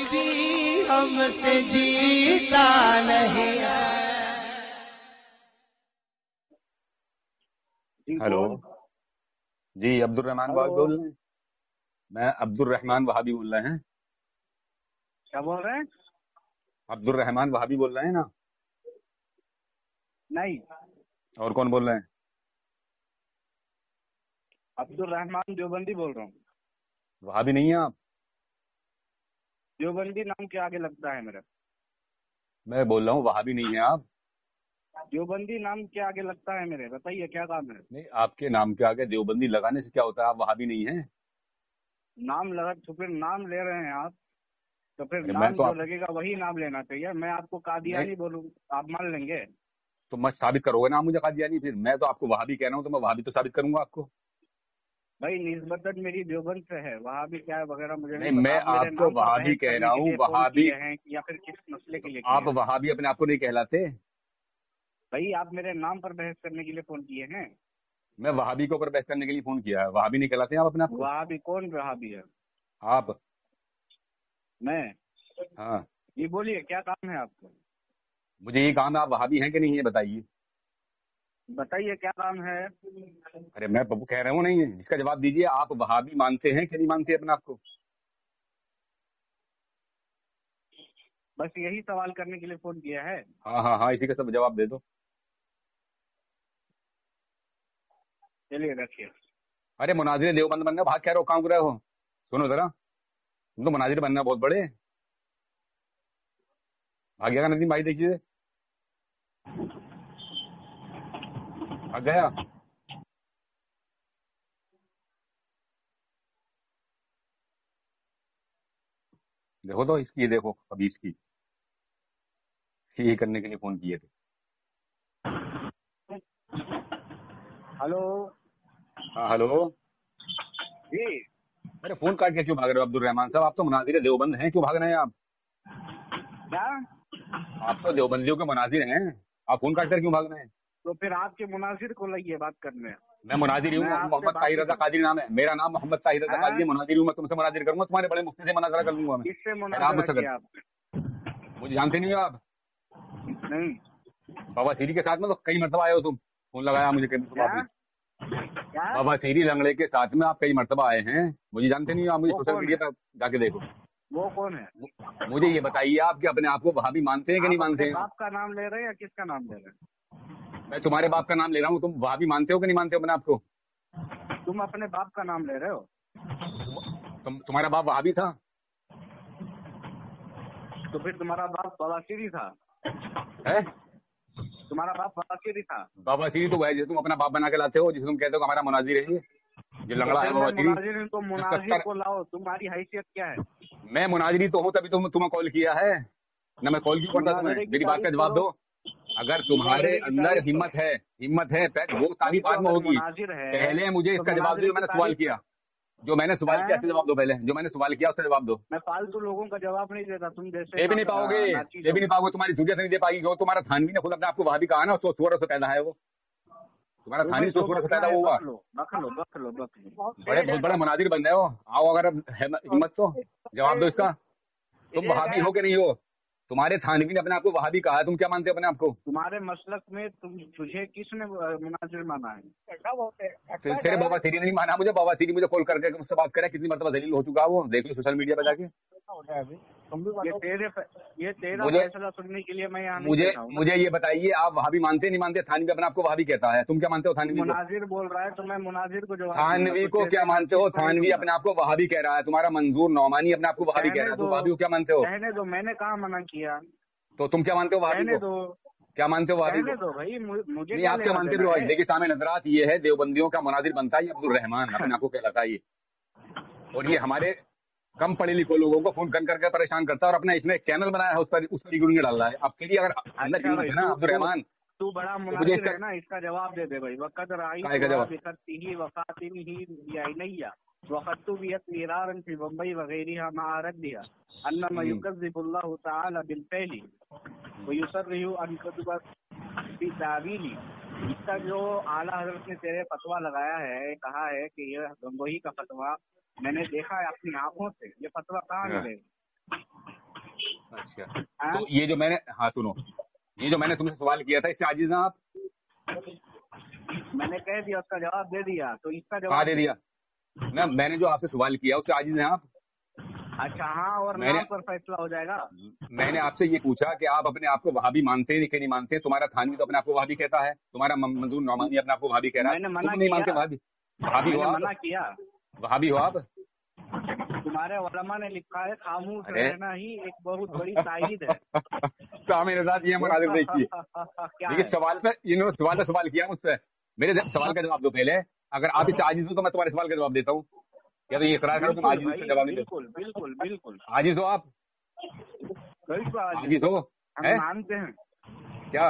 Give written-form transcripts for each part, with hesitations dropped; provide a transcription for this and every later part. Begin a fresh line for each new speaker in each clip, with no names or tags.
بھی ہم سے جیتا نہیں ہے.
ہیلو جی عبد الرحمان بھائی بول رہے ہیں. میں عبد الرحمان وہابی بول رہے ہیں.
کیا بول رہے ہیں؟
عبد الرحمان وہابی بول رہے ہیں نا؟
نہیں،
اور کون بول رہے ہیں؟
عبد الرحمان دیوبندی بول رہا ہوں.
وہابی نہیں ہیں آپ؟
دیوبندی نام کے آگے لگتا ہے میرا.
میں بول رہا ہوں وہابی نہیں ہیں آپ؟
دیوبندی نام کے آگے لگتا ہے میرے. بتائیے کیا کام ہے؟
نہیں، آپ کے نام کے آگے دیوبندی لگانے سے کیا ہوتا ہے؟ آپ وہابی نہیں ہیں؟
نام لگا تو پھر نام لے رہے ہیں آپ، تو پھر
ارے میں
نام
تو
جو
آپ
لگے گا وہی نام لینا چاہیے. میں آپ کو قادیانی بولوں، آپ مان لیں گے؟
تو میں ثابت کرو گے نا مجھے قادیانی؟ پھر میں تو آپ کو وہابی کہہ رہا ہوں تو میں وہابی تو ثابت کروں گا آپ کو.
بھائی نسبتاً میری دیوبند سے ہے، وہاں بھی کیا ہے وغیرہ مجھے نہیں
نہیں،
پتا.
میں
آپ میرے
آپ کو
نام پر
وہابی
بحث
کہہ
کرنے
رہا
کے
ہوں.
لیے فون
وہابی
کیے ہیں یا پھر کس مسئلے کے لیے کیے
آپ
ہیں؟
وہابی اپنے آپ کو نہیں کہلاتے؟
بھائی آپ میرے نام پر بحث کرنے کے لیے فون کیے ہیں.
میں وہابی کے اوپر بحث کرنے کے لیے فون کیا ہے. وہابی نہیں کہلاتے ہیں آپ اپنے آپ کو؟
وہاں بھی کون وہابی ہے؟
آپ.
میں.
ہاں
جی بولیے کیا کام ہے آپ کو؟
مجھے یہ کام ہے. آپ وہابی ہیں کہ نہیں ہے بتائیے.
بتائیے کیا کام ہے؟
ارے میں ببو کہہ رہا ہوں نہیں ہے، جس کا جواب دیجیے. آپ وہابی مانتے ہیں کہ نہیں مانتے اپنے آپ کو؟
بس یہی سوال کرنے کے لیے فون کیا ہے.
ہاں ہاں ہاں، اسی کا سب جواب دے دو.
چلیے رکھیے.
ارے مناظر دیوبند بننا بھاگ کہہ رہے ہو، کہاں رہے ہو؟ سنو ذرا، تم تو مناظر بننا بہت بڑے بھاگ گیا. ندیم بھائی دیکھیے بھاگ گیا. دیکھو تو اس کی، دیکھو ابھی اس کی یہ کرنے کے لیے فون کیے تھے.
ہلو
ہاں ہلو.
جی.
ارے فون کاٹ کے کیوں بھاگ رہے ہو عبد الرحمان صاحب؟ آپ تو مناظر دیوبند ہیں، کیوں بھاگ رہے ہیں آپ؟
کیا؟
آپ تو دیوبندیوں کے مناظر ہیں، آپ فون کاٹ کر کیوں بھاگ رہے ہیں؟
تو پھر آپ کے مناظر کو لائیے بات کرنے.
میں مناظر ہوں.
میں آپ سے
محمد
بات
طاہر
ہی
رضا قادری نام ہے میرا. نام محمد طاہر رضا قادری ہے. مناظر ہوں. میں تم سے مناظر کروں گا. تمہارے بڑے مفتی سے مناظرہ کر لوں گا. میں
کس سے
آپ مجھ
مناظرہ
سے
کیا آپ نے؟
مجھے جانتے نہیں ہو آپ؟
نہیں.
بابا سیری کے ساتھ میں تو کئی مرتبہ آئے ہو تم. فون لگایا مجھے کئی مرتبہ آپ
کیا
نے.
کیا؟
بابا سیری لنگڑے کے ساتھ میں آپ کئی مرتبہ آئے ہیں. مجھے جانتے نہیں ہو آپ؟ مجھے
وہ
سوشل
کون
میڈیا
ہے؟
پہ جا کے دیکھو.
وہ کون ہے؟
مجھے یہ بتائیے آپ کہ اپنے آپ کو وہابی مانتے ہیں کہ نہیں
آپ اپنے
مانتے ہیں؟
باپ کا نام لے رہے ہیں یا کس کا نام لے رہے ہیں؟
میں تمہارے باپ کا نام لے رہا ہوں. تم وہابی مانتے ہو کہ نہیں مانتے ہو اپنے آپ کو؟
تم اپنے باپ کا نام لے رہے ہو؟
تمہارا باپ وہابی تھا؟
تو پھر تمہارا باپ بواسیری تھا.
ہے
تمہارا باپ بواسیری تھا.
بابا سیری تو وہ ہے جسے تم اپنا باپ بنا کے لاتے ہو، جسے تم کہتے ہو کہ ہمارا مناظر ہے. یہ
تو
لنگڑا ہے
پھر میں
بابا سیری.
مناظر ہوں، تو
جو
مناظر
70
کو لاؤ. تمہاری حیثیت کیا ہے؟
میں مناظری تو ہوں تبھی تمہیں کال کیا ہے نہ. میں کال کیوں کرتا تمہیں؟
مناظرے کی
میری بات کا
تعریف
جواب
کرو.
دو. اگر تمہارے
مناظرے کی
اندر
تعریف کرو.
ہمت ہے وہ
بھائی
تعریف
تو
بعد میں
اگر
ہوگی.
مناظر ہے
پہلے مجھے اس
تو
کا جواب دو
مناظرے
جو میں
کی
نے سوال
تعریف
کیا.
کرو.
جو میں نے سوال کیا اس کا جواب دو. پہلے جو میں نے سوال کیا اس کا جواب دو.
میں فالتو لوگوں کا جواب نہیں دیتا. تم جیسے
دے بھی نہیں پاؤ گے.
ناچیز
دے
ہو.
بھی نہیں پاؤ گے. تمہاری ضرورت نہیں دے پائے گی. جو تمہارا تھانوی نے خود اپنے آپ کو وہابی کہا نا، اس کو سورج سے پیدا ہے. وہ تمہارا
تو بھائی
تھانوی
جو
سورج سے
بکنا
پیدا
ہے
ہوا.
بک لو بک لو بک لو بک لو.
بہت بڑے مناظر بن رہے ہو. آؤ اگر ہمت تو جواب دو اس کا. تم وہابی ہو کہ نہیں ہو؟ تمہارے تھانوی نے اپنے آپ کو وہابی کہا ہے. تم کیا مانتے ہو اپنے آپ کو؟
تمہارے مسلک میں تجھے کس نے مناظر مانا ہے؟
تیرے بابا سیری نہیں مانا مجھے. بابا سیری مجھے کال کر کے مجھ سے بات کرے. کتنی مرتبہ ذلیل ہو چکا وہ. دیکھ لو سوشل میڈیا پہ جا کے.
یہ تیرا
مجھے
فیصلہ سننے کے لیے میں یہاں نہیں
مجھے
بیٹھا ہوں.
مجھے یہ بتائیے آپ وہابی مانتے نہیں مانتے؟ تھانوی اپنے آپ کو وہابی کہتا ہے. تم کیا مانتے ہو تھانوی کو؟
مناظر بول رہا ہے تو میں مناظر کو جواب دوں گا.
تھانوی کو
تجھے
کیا
سے
مانتے
ناچیز
ہو؟
کو نہیں
تھانوی
دوں گا.
اپنے آپ کو وہابی کہہ رہا ہے. تمہارا منظور نعمانی اپنے آپ کو وہابی کہہ رہا
کہنے
ہے.
دو
تم وہابی کو کیا مانتے ہو؟
کہنے دو. میں نے کہاں منع کیا؟
تو تم کیا مانتے ہو وہابی
کہنے
کو؟
دو
کیا مانتے ہو وہابی
کہنے
کو؟
دو بھائی. مجھے
نہیں
کیا
آپ کیا
لینا
مانتے
دینا
ہو؟
ہے؟
دیکھیے سامنے نظرات یہ ہے. دیوبندیوں کا مناظر بنتا ہے یہ عبد الرحمان اپنے آپ کو کہلاتا ہے یہ. اور یہ ہمارے کم پڑھے لکھے لوگوں کو فون کر کے پریشان کرتا ہے. اور اپنا اس نے ایک چینل بنایا ہے اس پر ریکارڈنگ ڈال رہا ہے. اب تیری اگر اندر
اچھا
ہمت
بھائی.
ہے نا عبد الرحمان
تو بڑا
تو مجھے اس
مناظر
کا
ہے نا. اس کا جواب دے دے بھائی. وقت رائی
کائے کا
تو
جواب.
بکتی وقاتن ہی نہیں وقت تو بیت میرارن فی بمبئی وغیرہ معارک دیا انما یکذب اللہ تعالی بالفعل ویصرح ان کذب فی تعویلی. اس کا جو اعلیٰ حضرت نے تیرے فتویٰ لگایا ہے، کہا ہے کہ یہ وہی کا فتویٰ میں نے دیکھا ہے اپنی آنکھوں سے. یہ فتویٰ کہاں ملے گا؟
अच्छा, तो ये जो मैंने, हाँ सुनो, ये जो मैंने तुमसे सवाल किया था इससे आजिज हैं आप?
मैंने कह दिया, उसका जवाब दे दिया, तो इसका
कहाँ
जवाब
दे दिया? मैंने जो आपसे सवाल किया उससे आजिज हैं आप?
अच्छा हाँ, और
मैंने-
नाम पर फैसला हो जाएगा।
मैंने आपसे ये पूछा कि आप अपने आप को वहाबी मानते हैं कि नहीं मानते? तुम्हारा थानवी तो अपने आप को वहाबी कहता है, तुम्हारा मंजूर नौमानी अपने आप को वहाबी कह रहा है,
मैंने मना
तुम नहीं
किया।
मानते वहाबी? वहाबी हो
मैंने
आप?
मना किया।
वहाबी हो आप?
तुम्हारे उलमा ने लिखा है, खामोश
अरे।
रहना ही एक बहुत बड़ी ताकीद है।
सामने रजात ये मुनाजिर देखिए,
क्या
देखिए
है?
सवाल पे इन्होंने सवाल किया मुझसे, मेरे सवाल का जवाब दो पहले। अगर आप इससे आजिज हो तो मैं तुम्हारे सवाल का जवाब देता हूँ, या तो ये इकरार करो तुम आजिज, इसका जवाब नहीं देते।
बिल्कुल बिल्कुल बिल्कुल
आजिज हो आप?
बिल्कुल
आजिज हो?
हम
हैं?
मानते हैं।
क्या?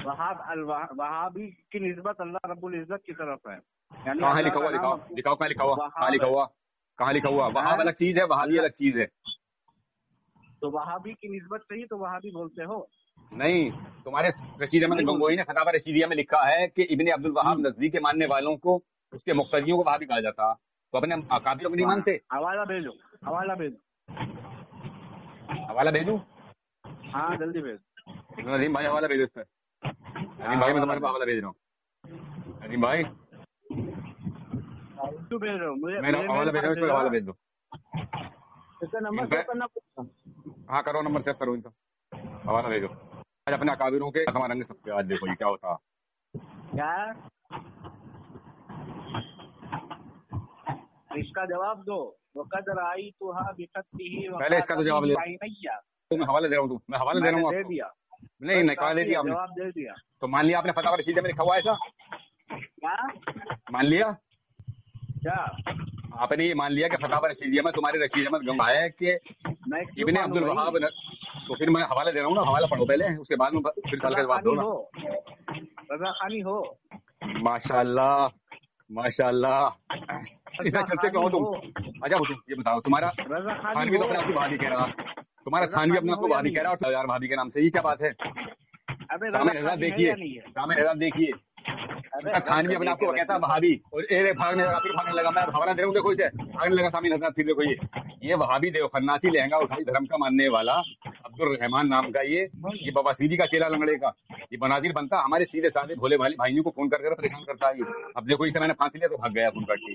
वहाबी की निस्बत अल्लाह रब्बुल इज्जत की तरफ है। यानी
कहाँ
अल्लाह
लिखा हुआ?
का नाम
दिखाओ कहाँ लिखा हुआ?
वहाब
कहाँ लिखा हुआ? कहाँ लिखा हुआ? वहाब अलग चीज है, वहाबी अलग चीज है।
तो वहाबी की निस्बत से ही तो वहाबी बोलते हो।
नहीं, तुम्हारे रशीद अहमद गंगोही ने खताब रशीदिया में लिखा है कि इब्ने अब्दुल वहाब नजदीक के मानने वालों को, उसके मुक्तदियों को वहाबी कहा जाता, तो अपने अकाबिरों को नहीं मानते?
हवाला भेजो, हवाला भेजो।
हवाला भेजूं?
हाँ जल्दी भेज।
नदीम भाई हवाला भेजो इस पर। नदीम भाई मैं तुम्हारे पास हवाला भेज रहा हूँ। नदीम भाई
क्यों भेज रहे हो? मुझे
मैं हवाला भेज रहा हूँ, इस पर हवाला भेज दो।
इसका नंबर सेव करना पड़ेगा।
हाँ करो, नंबर सेव करो इनका, हवाला भेजो। आज अपने अकाबिरों के हमारा रंग सबके, आज देखो ये क्या होता।
क्या? इसका जवाब दो। वक़द राअयतुहा बिखत्तिही
पहले इसका तो जवाब ले। तो मैं हवाला दे रहा हूँ, मैं हवाला दे रहा हूँ
दे
आपको।
दिया।
नहीं निकाल दे दिया आपने,
जवाब दे दिया।
तो मान लिया आपने फतवा रशीदिया में लिखा हुआ है ऐसा?
क्या?
मान लिया
क्या?
आपने ये मान लिया कि फतवा रशीदिया में तुम्हारे रशीद अहमद गंगोही है कि
मैं क्यों
इब्ने
मानूं
अब्दुल
भाई?
वहाब तो फिर मैं हवाला दे रहा हूँ ना, हवाला पढ़ो पहले, उसके बाद में फिर साल का जवाब दो ना।
रज़ाखानी हो।
माशाल्लाह माशाल्लाह, इतना चलते क्यों हो तुम? अच्छा तुम ये बताओ, तुम्हारा थानवी तो अपने आप को वहाबी कह रहा, तुम्हारा थानवी अपने आप को वहाबी कह रहा, और यार वहाबी के नाम से ये क्या बात है? सामने हज़रत देखिए, सामने हज़रत देखिए, उनका थानवी अपने आप को कहता है वहाबी, और भागने लगा, फिर भागने लगा। मैं हवाला दे रहा हूँ, देखो इसे भागने लगा सामने हज़रत, फिर देखो ये वहाबी देव खन्नासी लहंगा उठाई धर्म का मानने वाला अब्दुल रहमान नाम का ये बवासीरी का चेला लंगड़े का ये बनाजिर बनता, हमारे सीधे साधे भोले भाले भाइयों को फोन कर परेशान करता है ये। अब देखो इसे मैंने फांसी लिया तो भाग गया फोन करके।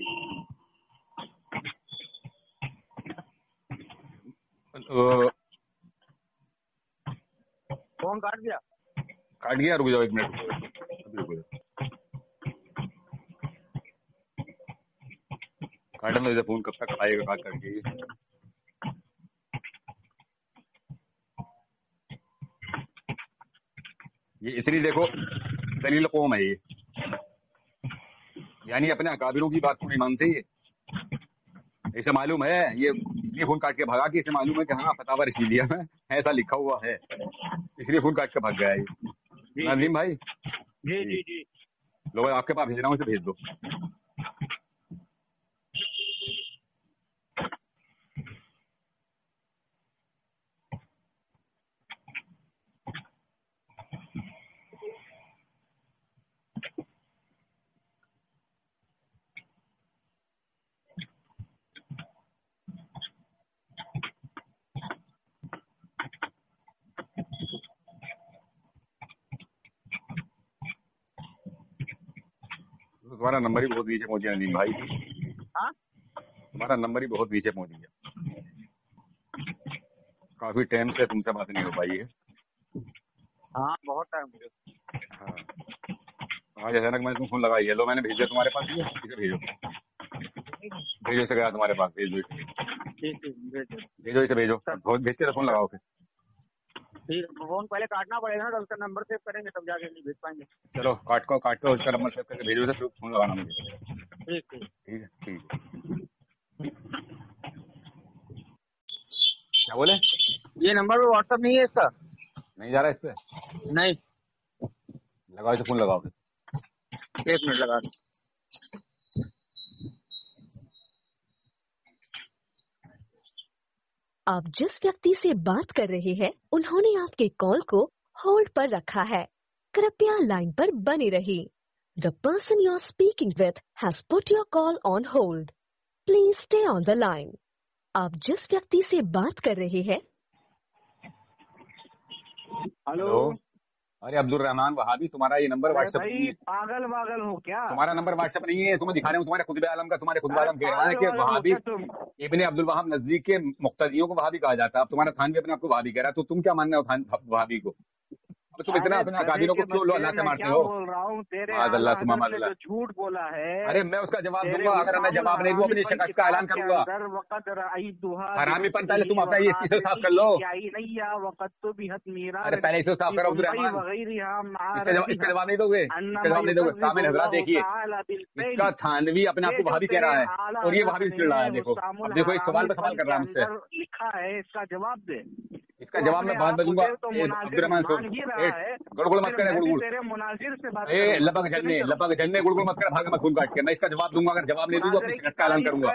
फोन काट दिया।
काट गया, रुक जाओ 1 मिनट, रुक जाओ, काटने दो फोन, कब तक खाएगा काट करके। ये इसलिए देखो दलील कौम है ये, यानी अपने अकाबिरों की बात को नहीं मानते ये। इसे मालूम है ये इसलिए फोन काट के भागा कि इसे मालूम है कि हाँ फतवा रशीदिया में ऐसा लिखा हुआ है, इसलिए फोन काट के भाग गया ये। नाज़िम भाई
जी जी जी,
लो आपके पास भेज रहा हूँ, इसे भेज दो। तुम्हारा नंबर ही बहुत नीचे पहुंच गया नदीम भाई, तुम्हारा नंबर ही बहुत नीचे पहुंच गया, काफी टाइम से तुमसे बात नहीं हो पाई है।
हाँ बहुत टाइम हो गया।
हाँ आज अचानक मैंने तुम फोन लगाई है, लो मैंने भेज दिया तुम्हारे पास, ये इसे भेजो, भेजो इसे गया तुम्हारे पास, भेज दो इसे, भेजो इसे, भेजो भेज के फोन लगाओ फिर।
ठीक, फोन पहले काटना पड़ेगा ना, उसका नंबर सेव करेंगे तब जाके नहीं भेज पाएंगे।
चलो काट को उसका नंबर सेव करके भेजो, फिर फोन लगाना मुझे।
ठीक ठीक
ठीक है ठीक है। क्या बोले?
ये नंबर पे व्हाट्सएप नहीं है इसका?
नहीं जा रहा इस पे?
नहीं।
लगाओ इसे, फोन लगाओ फिर।
1 मिनट लगा।
आप जिस व्यक्ति से बात कर रहे हैं उन्होंने आपके कॉल को होल्ड पर रखा है, कृपया लाइन पर बने रहिए। The person you are speaking with has put your call on hold, please stay on the line. आप जिस व्यक्ति से बात कर रहे हैं
हेलो।
अरे अब्दुल रहमान वहाबी, तुम्हारा ये नंबर
अरे
व्हाट्सएप
भाई
नहीं है,
पागल वागल हो क्या?
तुम्हारा नंबर व्हाट्सएप नहीं है। तुम्हें दिखा रहे हूँ तुम्हारे खुतबे आलम का, तुम्हारे खुतबे
अरे
आलम कह रहा है
पागल
कि
वागल हो
वहाबी
क्या तुम?
इब्ने अब्दुल वहाब नजदीक के मुक्तदियों को वहाबी कहा जाता है। अब तुम्हारा थान भी अपने आपको वहाबी कह रहा है, तो तुम क्या मानना हो वहाबी को? तो तुम इतना
अरे
अपने
गधे
अकाबिरों को
के
क्यों
बच्चे,
अल्लाह से
मैं
मारते
क्या
हो?
बोल रहा हूँ, तेरे
माज़अल्लाह
आला
सुमा
हजरत ने
माज़अल्लाह।
जो झूठ बोला है,
अरे मैं उसका जवाब
तेरे
दूंगा, अगर मैं
उस्तामुल
जवाब नहीं दूँ अपनी
हरामीपन
शिकस्त का ऐलान
किताब के
करूंगा।
अंदर वक़द रअयतुहा
हरामीपन पहले तुम
बिरु'यती
अपना ये इससे साफ कर लो।
नैया वक़द बिहत मीरा
अरे पहले इसे साफ करो अब्दुल रहमान। इसका जवाब नहीं दोगे? इसका जवाब नहीं दोगे? सामिन हजरात देखिए, इसका थानवी अपने आप को वहाबी कह रहा है और ये वहाबी चिढ़ रहा है। देखो अब देखो, इस सवाल पे सवाल कर रहा है मुझसे।
लिखा है, इसका जवाब दे।
इसका जवाब मैं बाद में दूंगा। अब्दुल रहमान सुन, गुड़गुड़ मत करे, गुड़गुड़
तेरे मुनाजिर से बात
ए लपक झन्ने गुड़गुड़ मत कर, भाग मत खून काट के। मैं इसका जवाब दूंगा, अगर जवाब नहीं दूंगा अपनी शिकस्त का ऐलान करूंगा।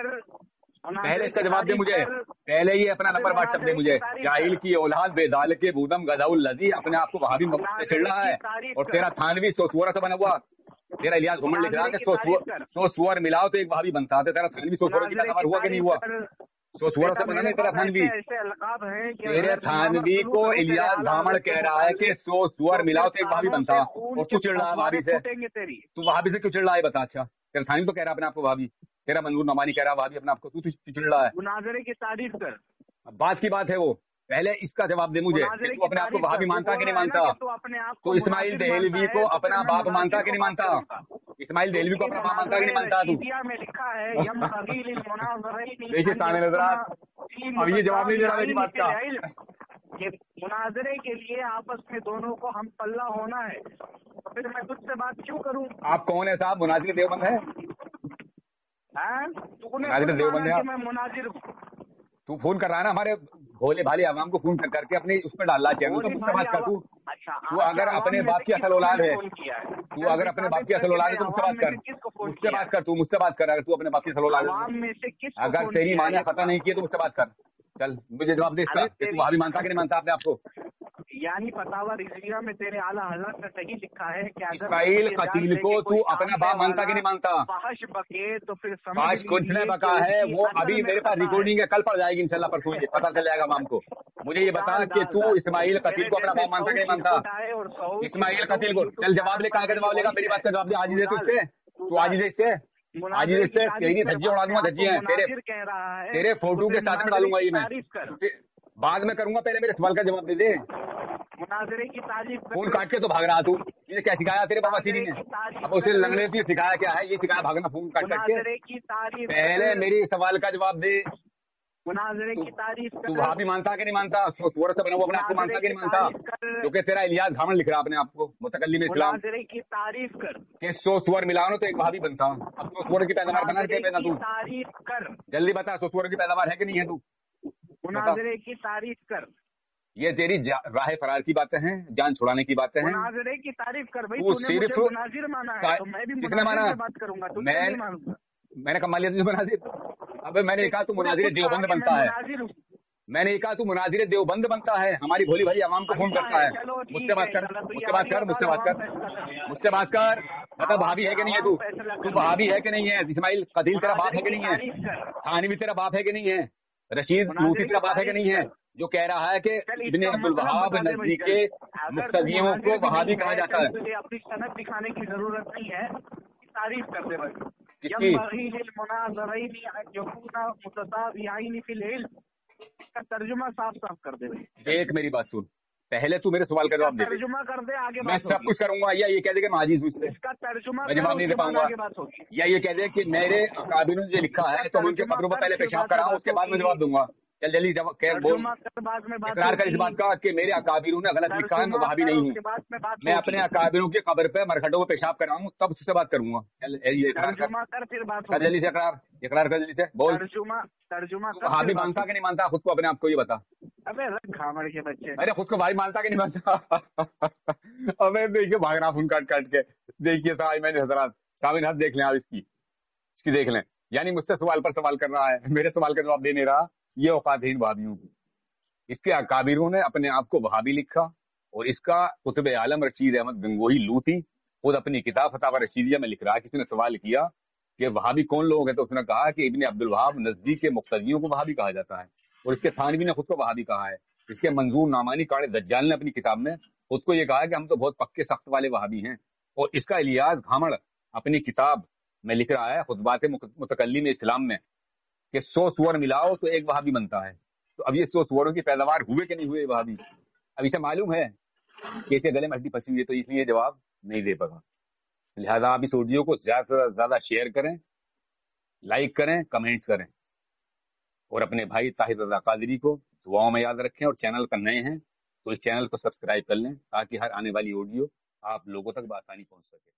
पहले इसका जवाब दे मुझे, पहले ये अपना नंबर व्हाट्सएप दे मुझे। जाहिल की औलाद बेदाल के बूदम गजाउल लजी, अपने आप को वहाबी से चिढ़ रहा है। और तेरा थानवी सोसुअर से बना हुआ, तेरा इलियास घुमंड लिख रहा है कि सो सुअर मिलाओ तो एक वहाबी बनता है। तेरा थानवी सोसुअर की पैदावार हुआ कि नहीं हुआ? सोसुअर से बना नहीं तेरा थानवी। तेरे थानवी को इलियास घामड़ कह रहा है कि सो सुअर मिलाओ तो एक वहाबी बनता, और तू चिढ़ रहा है वहाबी से। तू वहाबी से क्यों चिढ़ रहा है बता। अच्छा, तेरा थानवी तो कह रहा है अपने आपको वहाबी, तेरा मंजूर नमानी कह रहा है वहाबी अपने आपको, तू चिढ़ रहा है।
मुनाजरे की तारीफ कर।
अब बात की बात है वो, पहले इसका जवाब दे मुझे कि तू अपने आप को वहाबी मानता कि नहीं मानता? तो इस्माइल देहलवी को अपना बाप मानता कि नहीं मानता? इस्माइल देहलवी को अपना बाप मानता कि नहीं मानता तू?
में लिखा है यम
देखिए सामने नजरात, अब ये जवाब नहीं दे रहा मेरी बात का।
कि मुनाजरे के लिए आपस में दोनों को हम पल्ला होना है, तो फिर मैं तुझसे बात क्यों करूं?
आप कौन है साहब? मुनाजिर देवबंद है?
तूने
मुनाजिर देवबंद है?
मैं मुनाजिर हूं।
तू फोन कर रहा है ना हमारे भोले भाले आवाम को फोन कर करके अपने उस पर डाल रहा है चैनल, तो मुझसे बात कर तू। तू अगर अपने बाप की असल औलाद है, तू अगर अपने बाप की असल औलाद है तो मुझसे बात कर, मुझसे बात कर, तू मुझसे बात कर। अगर तू अपने बाप की असल औलाद है, अगर तेरी माँ ने खता नहीं किया तो मुझसे बात कर। चल मुझे जवाब दे इसका कि तू वहाबी मानता कि नहीं मानता अपने आप को?
यानी फतावा रिजविया में तेरे आला हजरत ने सही लिखा है कि
इस्माइल कतील को तू अपना बाप मानता कि नहीं मानता?
फाहश बके तो फिर
फाहश कुछ नहीं बका है, वो अभी मेरे पास रिकॉर्डिंग है, कल पड़ जाएगी इंशाल्लाह, परसों ये पता चल जाएगा माम को। मुझे ये बता कि तू इस्माइल कतील को अपना बाप मानता कि नहीं मानता? इस्माइल कतील को चल जवाब ले, कहाँ का जवाब लेगा? मेरी बात का जवाब दे, आज ही दे तू इससे, तू आज ही दे इससे, आज ही दे इससे। तेरी धज्जियां उड़ा दूंगा, धज्जियां तेरे फोटो के साथ में डालूंगा ये मैं, बाद में करूंगा, पहले मेरे सवाल का जवाब दे दे।
मुनाजरे की तारीफ
फोन काट के तो भाग रहा तू, ये क्या सिखाया तेरे बाबा सीरी ने? अब उसे लंगड़े थी सिखाया क्या है? ये सिखाया भागना फोन काट के। पहले मेरी सवाल का जवाब दे।
मुनाजरे की तारीफ
तू वहाबी मानता कि नहीं मानता? सुअर से बना हुआ अपने आप को मानता कि नहीं मानता? क्योंकि तेरा इलियास घामड़ लिख रहा अपने आप को मुतकल्लिम इस्लाम
मुनाजरे की तारीफ कर
के सो सुअर मिलाओ तो एक वहाबी बनता। अब सो सुअर की पैदावार बना के ना तू
तारीफ कर,
जल्दी बता, सो सुअर की पैदावार है कि नहीं है? तू
मुनाजरे की तारीफ कर।
ये तेरी राह फरार की बातें हैं, जान छुड़ाने की बातें हैं।
मुनाजरे की तारीफ कर भाई,
तू
तूने मुझे
सिर्फ
मुनाजिर माना है तो मैं भी
किसने माना?
मुनाजिर से बात करूंगा, तू नहीं मानूंगा।
मैंने कमा लिया तुझे मुनाजिर? अबे मैंने कहा तू मुनाजिर देवबंद बनता है, मैंने कहा तू मुनाजिर देवबंद बनता है, हमारी भोली भाई आवाम को फोन करता है। मुझसे बात कर, मुझसे बात कर, मुझसे बात कर, मुझसे बात कर। बता वहाबी है कि नहीं है? तू वहाबी है कि नहीं है? इस्माइल कतील तेरा बाप है कि नहीं है? थानवी तेरा बाप है कि नहीं है? रशीद लूथी तेरा बाप है कि नहीं है? जो कह रहा है कि इब्ने अब्दुल वहाब नजदीक के मुक्तदियों को वहाबी कहा जाता है।
तुझे अपनी सनद दिखाने की जरूरत नहीं है, तारीफ कर दे बस।
किसकी?
इसका तर्जुमा साफ साफ कर दे।
देख मेरी बात सुन, पहले तू मेरे सवाल का जवाब दे।
तर्जुमा कर दे, आगे
मैं सब कुछ करूंगा, या ये कह दे कि मैं आजीज हूँ इससे,
इसका तर्जुमा
मैं जवाब नहीं दे पाऊंगा, या ये कह दे कि मेरे काबिलों ने जो लिखा है तो मैं उनके कब्रों पर पहले पेशाब कराऊं, उसके बाद मैं जवाब दूंगा। चल जल्दी बोल, इकरार कर इस बात का कि मेरे अकाबिरों ने गलत लिखा है, मैं वहाबी नहीं हूँ। मैं अपने अकाबिरों की कब्र पे मरखटों पे पेशाब कराऊं तब उससे बात करूंगा। चल ये इकरार कर,
फिर बात
कर जल्दी से इकरार कर जल्दी से बोल।
तर्जुमा
वहाबी मानता कि नहीं मानता खुद को अपने आप को, ये बता।
अबे घामड़ के बच्चे,
अरे खुद को भाई मानता कि नहीं मानता? अबे देखिए भाग रहा फोन काट काट के। देखिए साहब मैंने हजरात सामिन हद देख लें आप, इसकी देख लें। यानी मुझसे सवाल पर सवाल कर रहा है, मेरे सवाल का जवाब दे नहीं रहा। ये औकातहीन वहाबियों की। इसके अकाबिरों ने अपने आप को वहाबी लिखा और इसका कुतुब आलम रशीद अहमद गंगोही लूथी खुद अपनी किताब फतावा रशीदिया में लिख रहा है। किसी ने सवाल किया कि वहाबी कौन लोग हैं, तो उसने कहा कि इब्ने अब्दुल वहाब नजदीक के मुक्तदियों को वहाबी कहा जाता है, और इसके थानवी ने खुद को वहाबी कहा है। اس کے منظور نعمانی کاڑے دجال نے اپنی کتاب میں خود کو یہ کہا کہ ہم تو بہت پکے سخت والے وہابی ہیں، اور اس کا الیاس گھامڑ اپنی کتاب میں لکھ رہا ہے خطبات متکلم اسلام میں کہ 100 سور ملاؤ تو ایک وہابی بنتا ہے۔ تو اب یہ 100 سوروں کی پیداوار ہوئے کہ نہیں ہوئے وہابی؟ اب اسے معلوم ہے کہ اسے گلے میں ہڈی پھنسی ہوئی ہے، تو اس لیے جواب نہیں دے پا۔ لہٰذا آپ اس آڈیو کو زیادہ سے زیادہ شیئر کریں، لائک کریں، کمنٹس کریں، اور اپنے بھائی طاہر رضا قادری کو دعاؤں میں یاد رکھیں، اور چینل پر نئے ہیں تو اس چینل کو سبسکرائب کر لیں تاکہ ہر آنے والی آڈیو آپ لوگوں تک بآسانی پہنچ سکے۔